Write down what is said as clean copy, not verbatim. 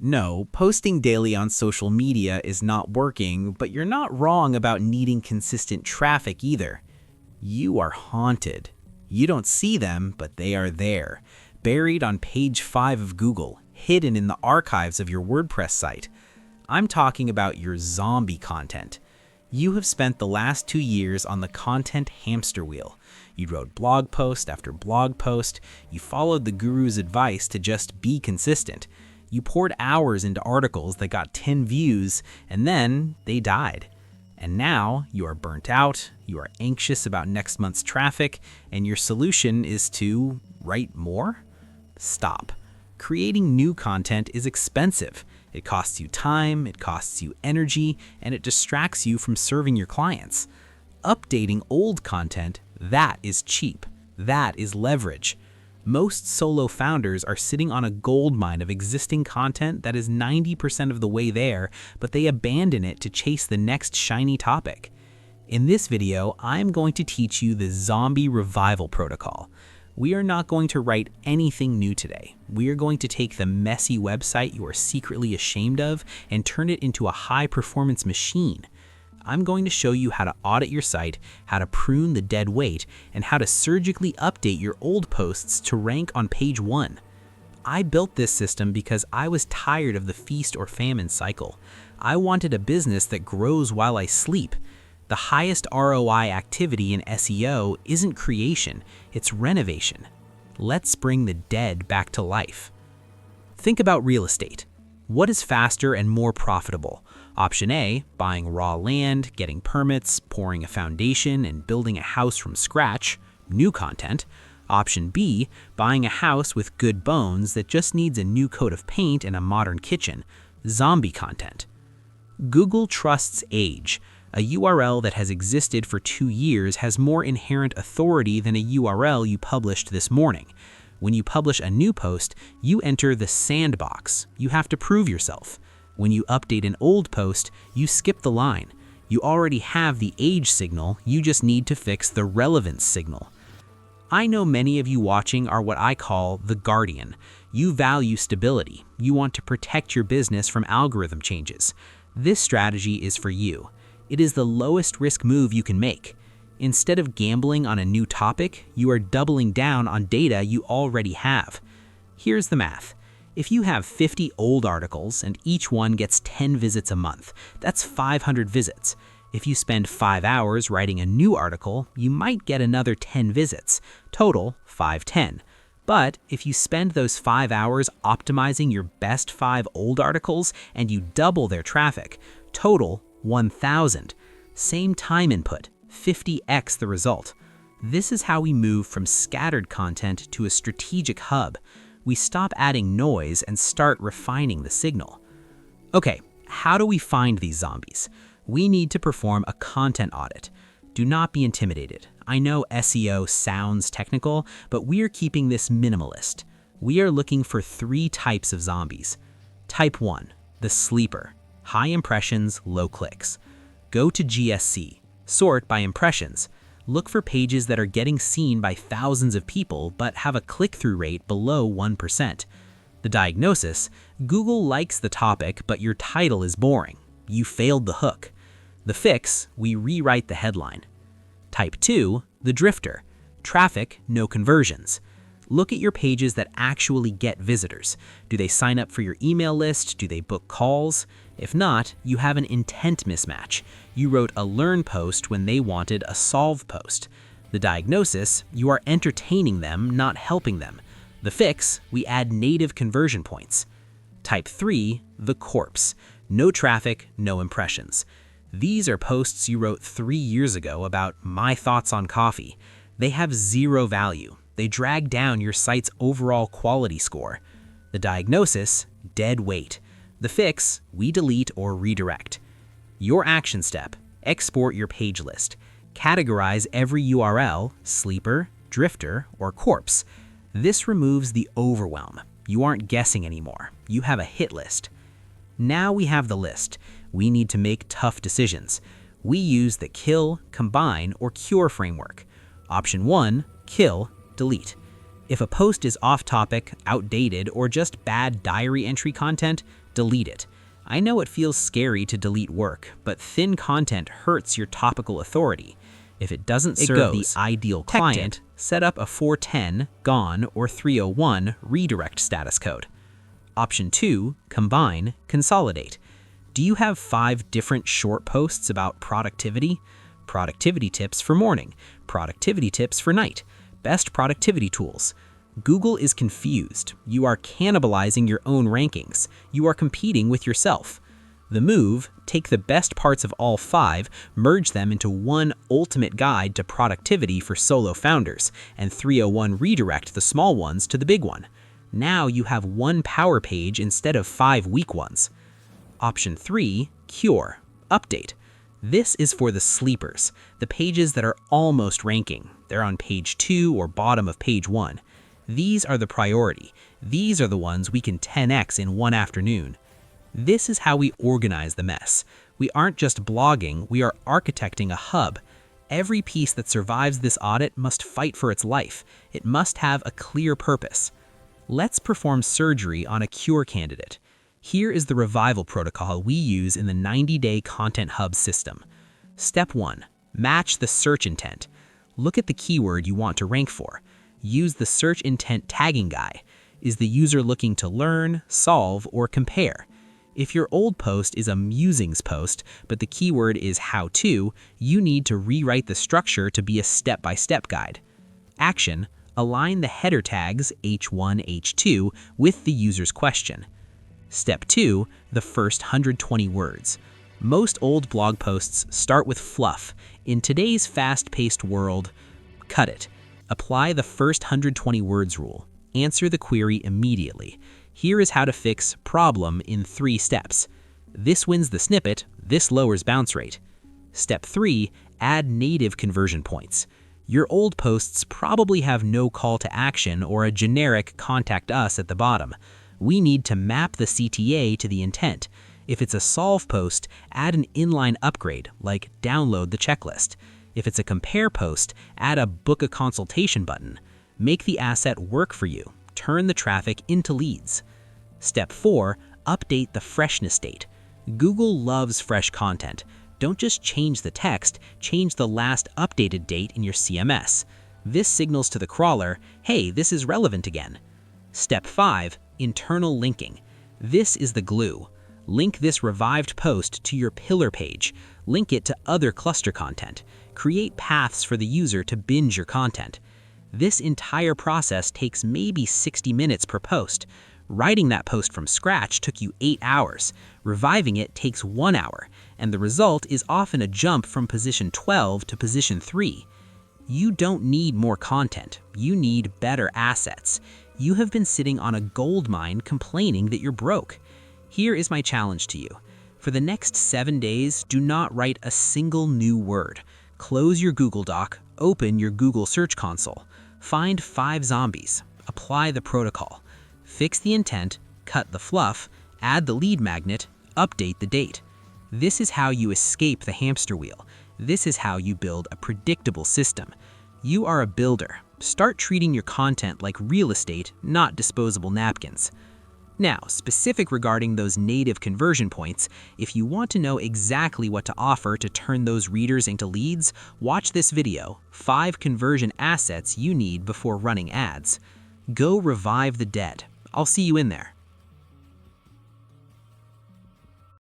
No, posting daily on social media is not working, but you're not wrong about needing consistent traffic either. You are haunted. You don't see them, but they are there, buried on page 5 of Google, hidden in the archives of your WordPress site. I'm talking about your zombie content. You have spent the last 2 years on the content hamster wheel. You wrote blog post after blog post. You followed the guru's advice to just be consistent. You poured hours into articles that got 10 views, and then they died. And now you are burnt out, you are anxious about next month's traffic, and your solution is to write more? Stop. Creating new content is expensive. It costs you time, it costs you energy, and it distracts you from serving your clients. Updating old content, that is cheap. That is leverage. Most solo founders are sitting on a goldmine of existing content that is 90% of the way there, but they abandon it to chase the next shiny topic. In this video, I'm going to teach you the zombie revival protocol. We are not going to write anything new today. We are going to take the messy website you are secretly ashamed of and turn it into a high-performance machine. I'm going to show you how to audit your site, how to prune the dead weight, and how to surgically update your old posts to rank on page 1. I built this system because I was tired of the feast or famine cycle. I wanted a business that grows while I sleep. The highest ROI activity in SEO isn't creation, it's renovation. Let's bring the dead back to life. Think about real estate. What is faster and more profitable? Option A, buying raw land, getting permits, pouring a foundation, and building a house from scratch, new content. Option B, buying a house with good bones that just needs a new coat of paint and a modern kitchen, zombie content. Google trusts age. A URL that has existed for 2 years has more inherent authority than a URL you published this morning. When you publish a new post, you enter the sandbox. You have to prove yourself. When you update an old post, you skip the line. You already have the age signal, you just need to fix the relevance signal. I know many of you watching are what I call the guardian. You value stability. You want to protect your business from algorithm changes. This strategy is for you. It is the lowest risk move you can make. Instead of gambling on a new topic, you are doubling down on data you already have. Here's the math. If you have 50 old articles and each one gets 10 visits a month, that's 500 visits. If you spend 5 hours writing a new article, you might get another 10 visits, total 510. But if you spend those 5 hours optimizing your best 5 old articles and you double their traffic, total 1,000. Same time input, 50x the result. This is how we move from scattered content to a strategic hub. We stop adding noise and start refining the signal. Okay, how do we find these zombies? We need to perform a content audit. Do not be intimidated. I know SEO sounds technical, but we are keeping this minimalist. We are looking for 3 types of zombies. Type 1, the sleeper. High impressions, low clicks. Go to GSC. Sort by impressions. Look for pages that are getting seen by thousands of people but have a click-through rate below 1%. The diagnosis: Google likes the topic, but your title is boring. You failed the hook. The fix: we rewrite the headline. Type 2, the drifter. Traffic, no conversions. Look at your pages that actually get visitors. Do they sign up for your email list? Do they book calls? If not, you have an intent mismatch. You wrote a learn post when they wanted a solve post. The diagnosis: you are entertaining them, not helping them. The fix: we add native conversion points. Type 3, the corpse. No traffic, no impressions. These are posts you wrote 3 years ago about my thoughts on coffee. They have 0 value. They drag down your site's overall quality score. The diagnosis: dead weight. The fix: we delete or redirect. Your action step: export your page list. Categorize every URL, sleeper, drifter, or corpse. This removes the overwhelm. You aren't guessing anymore. You have a hit list. Now we have the list. We need to make tough decisions. We use the kill, combine, or cure framework. Option 1, kill, delete. If a post is off-topic, outdated, or just bad diary entry content, delete it. I know it feels scary to delete work, but thin content hurts your topical authority. If it doesn't serve the ideal client, set up a 410, gone, or 301 redirect status code. Option 2, combine, consolidate. Do you have 5 different short posts about productivity? Productivity tips for morning, productivity tips for night, best productivity tools. Google is confused. You are cannibalizing your own rankings. You are competing with yourself. The move, take the best parts of all 5, merge them into one ultimate guide to productivity for solo founders, and 301 redirect the small ones to the big one. Now you have one power page instead of 5 weak ones. Option 3, cure, update. This is for the sleepers, the pages that are almost ranking. They're on page 2 or bottom of page 1. These are the priority. These are the ones we can 10x in one afternoon. This is how we organize the mess. We aren't just blogging, we are architecting a hub. Every piece that survives this audit must fight for its life. It must have a clear purpose. Let's perform surgery on a cure candidate. Here is the revival protocol we use in the 90-day Content Hub system. Step 1. Match the search intent. Look at the keyword you want to rank for. Use the search intent tagging guy. Is the user looking to learn, solve, or compare? If your old post is a musings post, but the keyword is how-to, you need to rewrite the structure to be a step-by-step guide. Action. Align the header tags H1, H2 with the user's question. Step 2, the first 120 words. Most old blog posts start with fluff. In today's fast-paced world, cut it. Apply the first 120 words rule. Answer the query immediately. Here is how to fix problem in 3 steps. This wins the snippet, this lowers bounce rate. Step 3, add native conversion points. Your old posts probably have no call to action or a generic contact us at the bottom. We need to map the CTA to the intent. If it's a solve post, add an inline upgrade, like download the checklist. If it's a compare post, add a book a consultation button. Make the asset work for you. Turn the traffic into leads. Step 4, update the freshness date. Google loves fresh content. Don't just change the text, change the last updated date in your CMS. This signals to the crawler, hey, this is relevant again. Step 5, internal linking. This is the glue. Link this revived post to your pillar page. Link it to other cluster content. Create paths for the user to binge your content. This entire process takes maybe 60 minutes per post. Writing that post from scratch took you 8 hours. Reviving it takes 1 hour, and the result is often a jump from position 12 to position 3. You don't need more content. You need better assets. You have been sitting on a gold mine complaining that you're broke. Here is my challenge to you. For the next 7 days, do not write a single new word. Close your Google Doc, open your Google Search Console. Find 5 zombies. Apply the protocol. Fix the intent, cut the fluff, add the lead magnet, update the date. This is how you escape the hamster wheel. This is how you build a predictable system. You are a builder. Start treating your content like real estate, not disposable napkins. Now, specific regarding those native conversion points, if you want to know exactly what to offer to turn those readers into leads, watch this video, 5 conversion assets you need before running ads. Go revive the dead. I'll see you in there.